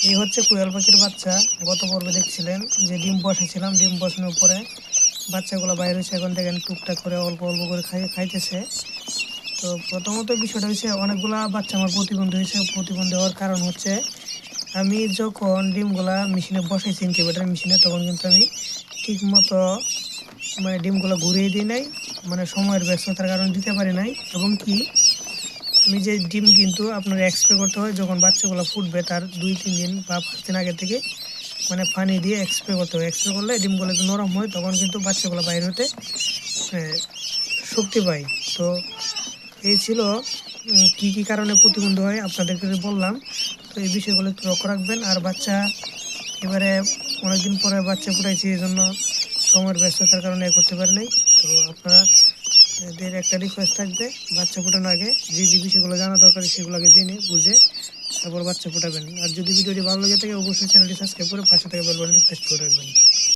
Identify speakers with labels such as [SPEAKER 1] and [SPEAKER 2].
[SPEAKER 1] এই হচ্ছে কোয়েল পাখির বাচ্চা। গত পর্বে দেখছিলেন যে ডিম বসাইছিলাম, ডিম বসানোর পরে বাচ্চাগুলো বাইরে হয়েছে। এখন দেখেন টুকটাক করে অল্প অল্প করে খাইতেছে। তো প্রথমত বিষয়টা হচ্ছে অনেকগুলা বাচ্চা আমার প্রতিবন্ধী হয়েছে। প্রতিবন্ধী হওয়ার কারণ হচ্ছে আমি যখন ডিমগুলা মেশিনে বসাইছি, ইনকিউবেটর মেশিনে, তখন কিন্তু আমি ঠিক মতো ডিমগুলো ঘুরিয়ে দিই নাই, সময়ের ব্যস্ততার কারণে দিতে পারি নাই। এবং কি আমি যে ডিম কিন্তু আপনার এক্সপ্রে করতে হয় যখন বাচ্চাগুলো ফুটবে তার 2-3 দিন বা 5 দিন আগে থেকে পানি দিয়ে এক্সপ্রে করতে হয়। এক্সপ্রে করলে ডিমগুলো একটু নরম হয়, তখন কিন্তু বাচ্চাগুলো বাইরে হতে শক্তি পায়। তো এই ছিল কি কি কারণে প্রতিবন্ধী হয় আপনাদেরকে বললাম। তো এই বিষয়গুলো একটু লক্ষ্য রাখবেন। আর বাচ্চা এবারে অনেকদিন পরে বাচ্চা ফুটাইছি, এই জন্য সময়ের ব্যস্ততার কারণে করতে পারি নাই। তো আপনারা এদের একটা রিকোয়েস্ট থাকবে, বাচ্চা ফোটানোর আগে যে যে বিষয়গুলো জানা দরকার সেগুলোকে জেনে বুঝে তারপর বাচ্চা ফোটাবেন। আর যদি ভিডিওটি ভালো লেগে থাকে অবশ্যই চ্যানেলটি সাবস্ক্রাইব করে পাশে থেকে বেল বাটনটি প্রেস করে রাখবেন।